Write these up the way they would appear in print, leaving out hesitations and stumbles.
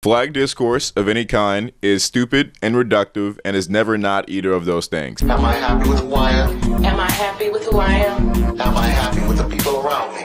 Flag discourse of any kind is stupid and reductive and is never not either of those things. Am I happy with who I am? Am I happy with who I am? Am I happy with the people around me?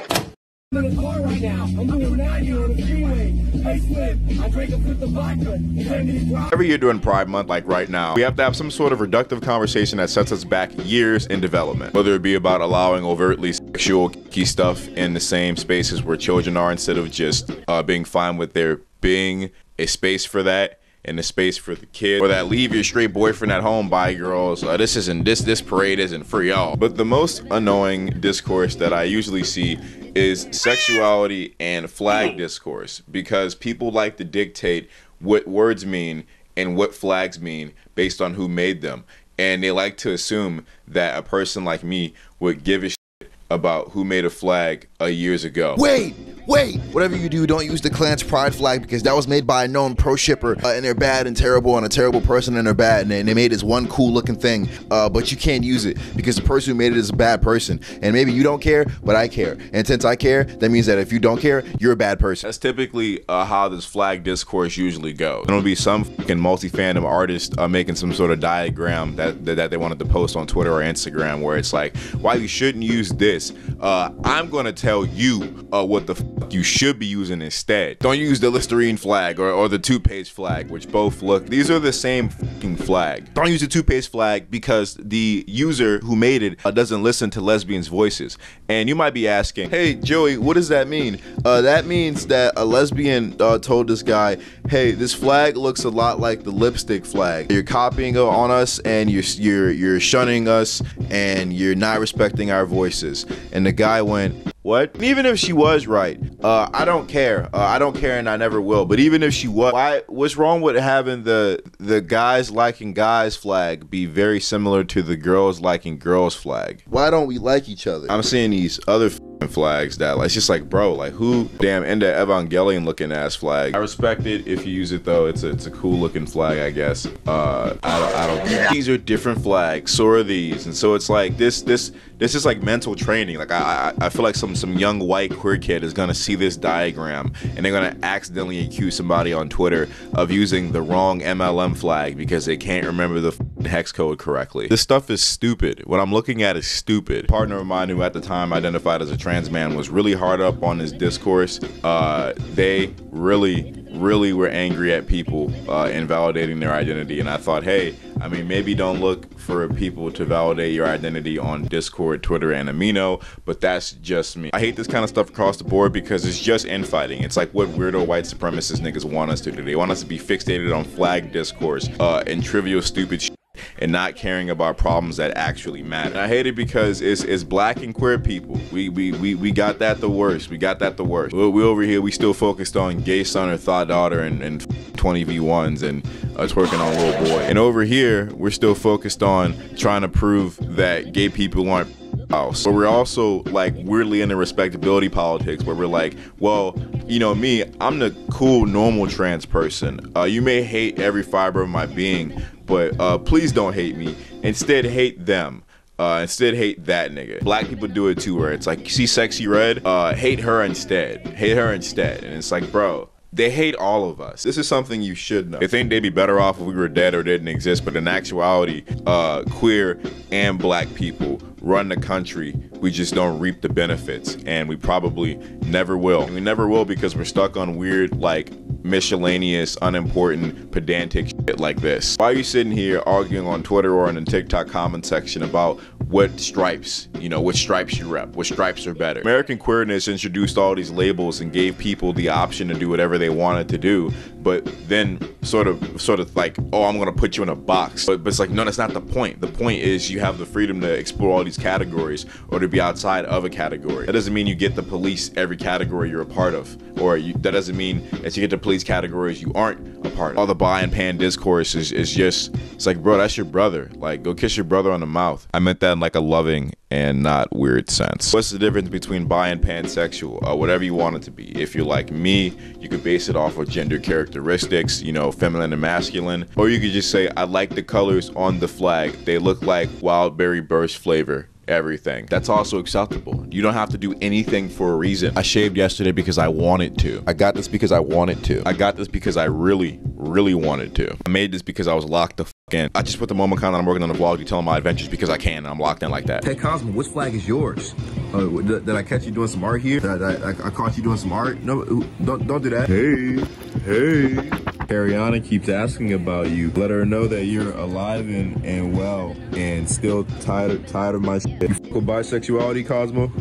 I'm in the car right now. I'm doing 90 on the freeway. Hey, Slim, I drank a fifth of vodka. Every year during Pride Month, like right now, we have to have some sort of reductive conversation that sets us back years in development. Whether it be about allowing overtly sexual key stuff in the same spaces where children are, instead of just being fine with there being a space for that and a space for the kid, or that leave your straight boyfriend at home, bye girls, this parade isn't for y'all. But the most annoying discourse that I usually see is sexuality and flag discourse, because people like to dictate what words mean and what flags mean based on who made them, and they like to assume that a person like me would give a shit about who made a flag years ago. Wait! Whatever you do, don't use the Klan's pride flag, because that was made by a known pro shipper, and they're bad and terrible, and a terrible person and they're bad, and they made this one cool looking thing, but you can't use it because the person who made it is a bad person. And maybe you don't care, but I care. And since I care, that means that if you don't care, you're a bad person. That's typically how this flag discourse usually goes. It'll be some fucking multi-fandom artist making some sort of diagram that they wanted to post on Twitter or Instagram, where it's like, why you shouldn't use this. I'm gonna tell you what the you should be using instead. Don't use the Listerine flag or the toothpaste flag, which both look, these are the same fucking flag. Don't use the toothpaste flag because the user who made it doesn't listen to lesbians' voices. And you might be asking, hey Joey, what does that mean? That means that a lesbian told this guy, hey, this flag looks a lot like the lipstick flag. You're copying on us, and you're shunning us, and you're not respecting our voices. And the guy went, what? And even if she was right, I don't care. I don't care, and I never will. But even if she was, what's wrong with having the guys liking guys flag be very similar to the girls liking girls flag? Why don't we like each other? I'm seeing these other flags that, like, it's just like, bro, like, who damn into Evangelion looking ass flag? I respect it if you use it though. It's a cool looking flag, I guess. I don't care. These are different flags, so are these, and so it's like this is like mental training. Like I feel like some young white queer kid is gonna see this diagram and they're gonna accidentally accuse somebody on Twitter of using the wrong MLM flag because they can't remember the hex code correctly. This stuff is stupid. What I'm looking at is stupid. A partner of mine who at the time identified as a trans man was really hard up on this discourse. They really were angry at people invalidating their identity, and I thought, hey, I mean, maybe don't look for people to validate your identity on Discord, Twitter, and Amino, but that's just me. I hate this kind of stuff across the board because it's just infighting. It's like what weirdo white supremacist niggas want us to do. They want us to be fixated on flag discourse and trivial stupid shit, and not caring about problems that actually matter. And I hate it because it's black and queer people. We got that the worst. We got that the worst. We over here, we still focused on gay son or thought daughter and 20 v1s and twerking on little boy. And over here, we're still focused on trying to prove that gay people aren't house. But we're also like weirdly into respectability politics, where we're like, well, you know me, I'm the cool normal trans person. You may hate every fiber of my being, but please don't hate me. Instead, hate them. Instead, hate that nigga. Black people do it too, where it's like, you see Sexy Red? Hate her instead. Hate her instead. And it's like, bro, they hate all of us. This is something you should know. They think they'd be better off if we were dead or didn't exist, but in actuality, queer and black people run the country. We just don't reap the benefits, and we probably never will. And we never will because we're stuck on weird, like, miscellaneous, unimportant, pedantic shit like this. Why are you sitting here arguing on Twitter or in the TikTok comment section about what stripes, what stripes you rep, what stripes are better? American queerness introduced all these labels and gave people the option to do whatever they wanted to do, but then sort of like, oh, I'm gonna put you in a box. But it's like, no, that's not the point. The point is you have the freedom to explore all these categories or to be outside of a category. That doesn't mean you get to police every category you're a part of, or that doesn't mean that you get to police categories you aren't a part of. All the bi and pan discourse is just, it's like, bro, that's your brother. Like, go kiss your brother on the mouth. I meant that in like a loving and not weird sense. What's the difference between bi and pansexual? Whatever you want it to be. If you're like me, you could base it off of gender characteristics, feminine and masculine, or you could just say, I like the colors on the flag. They look like wild berry burst flavor. everything. That's also acceptable. You don't have to do anything for a reason. I shaved yesterday because I wanted to. I got this because I wanted to. I got this because I really wanted to. I made this because I was locked the fuck in. I just put the momocon that I'm working on the vlog detailing my adventures because I can, and I'm locked in like that. Hey Cosmo, which flag is yours? Did I catch you doing some art here? I caught you doing some art? No, don't do that. Hey. Ariana keeps asking about you. Let her know that you're alive and well and still tired of my shit. You fuck with bisexuality, Cosmo?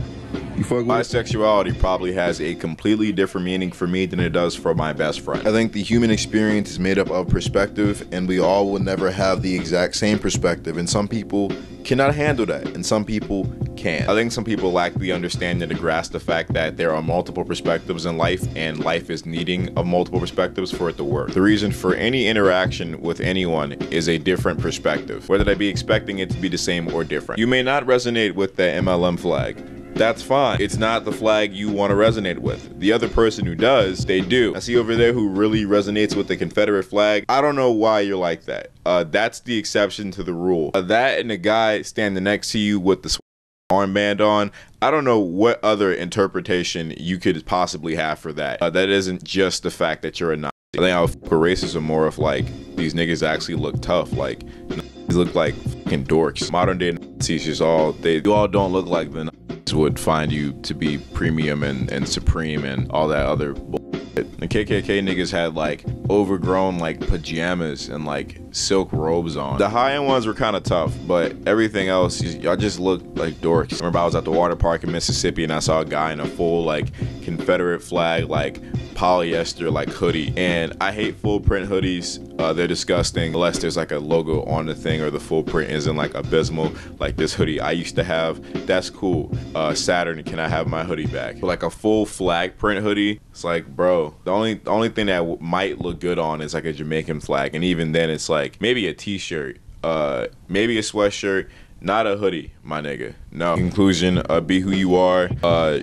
You fuck with bisexuality probably has a completely different meaning for me than it does for my best friend. I think the human experience is made up of perspective, and we all will never have the exact same perspective, and some people cannot handle that, and some people can. I think some people lack the understanding to grasp the fact that there are multiple perspectives in life, and life is needing of multiple perspectives for it to work. The reason for any interaction with anyone is a different perspective, whether they be expecting it to be the same or different. You may not resonate with the MLM flag. That's fine. It's not the flag you want to resonate with. The other person who does, they do. I see over there who really resonates with the Confederate flag. I don't know why you're like that. That's the exception to the rule. That and the guy standing next to you with the armband on, I don't know what other interpretation you could possibly have for that. That isn't just the fact that you're a Nazi. I think I'll fuck with racism more if like these niggas actually look tough. Like these look like fucking dorks. Modern day Nazis just all don't look like the Nazis would find you to be premium and supreme and all that other bullshit. The KKK niggas had like overgrown like pajamas and like silk robes on. The high-end ones were kind of tough, but everything else, y'all just looked like dorks. I remember I was at the water park in Mississippi and I saw a guy in a full like Confederate flag like polyester like hoodie, and I hate full print hoodies. They're disgusting unless there's like a logo on the thing or the full print isn't like abysmal. Like this hoodie I used to have, that's cool. Saturn, can I have my hoodie back? But like a full flag print hoodie, it's like, bro, the only thing that might look good on is like a Jamaican flag, and even then it's like maybe a t-shirt, maybe a sweatshirt, not a hoodie, my nigga. No. Conclusion, be who you are,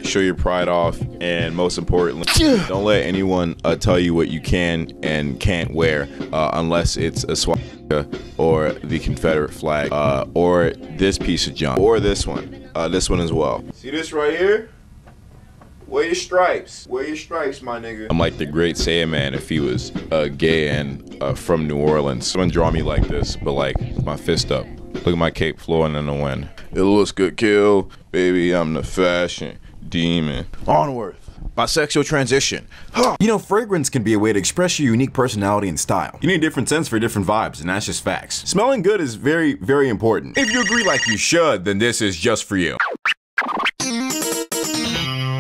show your pride off, and most importantly, don't let anyone tell you what you can and can't wear unless it's a swastika or the Confederate flag, or this piece of junk, or this one as well. See this right here? Wear your stripes. Wear your stripes, my nigga. I'm like the great Saiyaman if he was gay and from New Orleans. Someone draw me like this, but like my fist up. Look at my cape flowing in the wind. It looks good, kill. Baby, I'm the fashion demon. Onward. Bisexual transition. You know, fragrance can be a way to express your unique personality and style. You need different scents for different vibes, and that's just facts. Smelling good is very, very important. If you agree like you should, then this is just for you.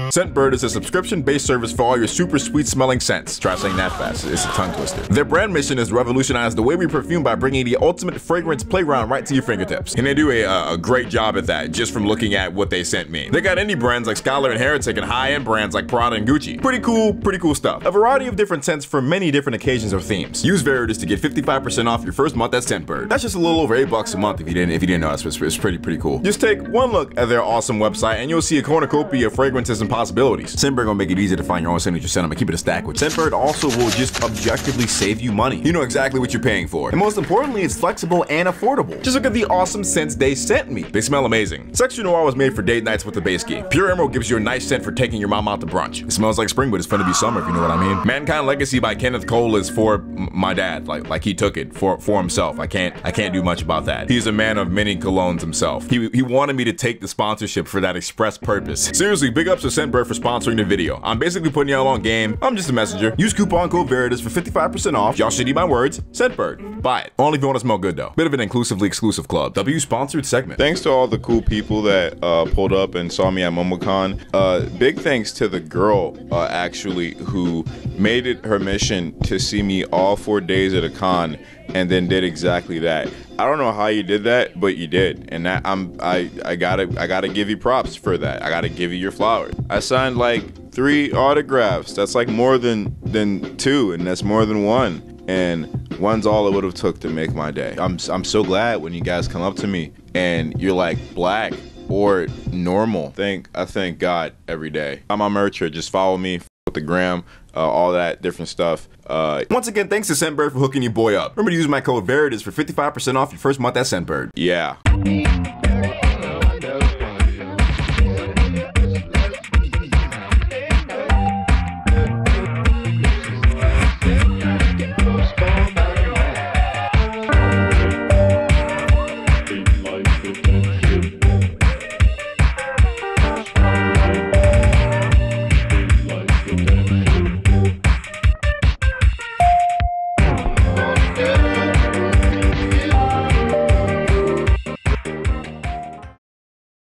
Scentbird is a subscription-based service for all your super sweet smelling scents. Try saying that fast, it's a tongue twister. Their brand mission is to revolutionize the way we perfume by bringing the ultimate fragrance playground right to your fingertips. And they do a great job at that just from looking at what they sent me. They got indie brands like Scholar and Heretic and high-end brands like Prada and Gucci. Pretty cool stuff. A variety of different scents for many different occasions or themes. Use Veritas to get 55% off your first month at Scentbird. That's just a little over $8 a month if you didn't know. It's pretty cool. Just take one look at their awesome website and you'll see a cornucopia of fragrances and possibilities. Scentbird gonna make it easy to find your own signature scent and keep it a stack with. Scentbird also will just objectively save you money. You know exactly what you're paying for. And most importantly, it's flexible and affordable. Just look at the awesome scents they sent me. They smell amazing. Section Noir was made for date nights with the base key. Pure Emerald gives you a nice scent for taking your mom out to brunch. It smells like spring, but it's fun to be summer, if you know what I mean. Mankind Legacy by Kenneth Cole is for my dad. Like he took it for himself. I can't do much about that. He's a man of many colognes himself. He wanted me to take the sponsorship for that express purpose. Seriously, big ups to Scentbird for sponsoring the video. I'm basically putting y'all on game. I'm just a messenger. Use coupon code Veritas for 55% off. Y'all should eat my words. Scentbird. Buy it. Only if you want to smell good though. Bit of an inclusively exclusive club. W sponsored segment. Thanks to all the cool people that pulled up and saw me at momocon. Big thanks to the girl actually who made it her mission to see me all 4 days at a con and then did exactly that. I don't know how you did that, but you did, and that I gotta give you props for that. I gotta give you your flowers. I signed like 3 autographs. That's like more than 2, and that's more than 1. And one's all it would have took to make my day. I'm so glad when you guys come up to me and you're like black or normal. I thank God every day. I'm on Mercher. Just follow me with the gram, all that different stuff. Once again, thanks to Scentbird for hooking your boy up. Remember to use my code Veritas for 55% off your first month at Scentbird. Yeah.